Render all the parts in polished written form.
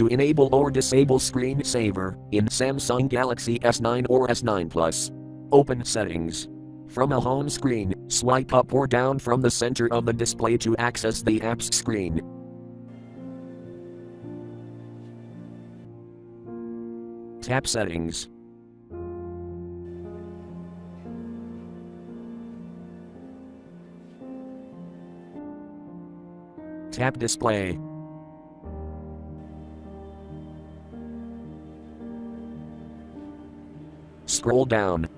To enable or disable screensaver in Samsung Galaxy S9 or S9 Plus. Open Settings. From a home screen, swipe up or down from the center of the display to access the app's screen. Tap Settings. Tap Display. Scroll down.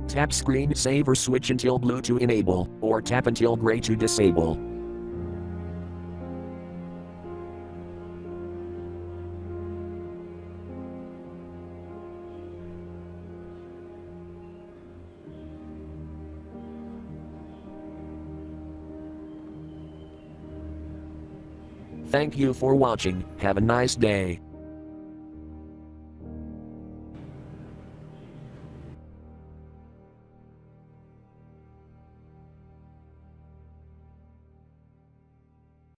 Tap Screensaver switch until blue to enable, or tap until gray to disable. Thank you for watching. Have a nice day.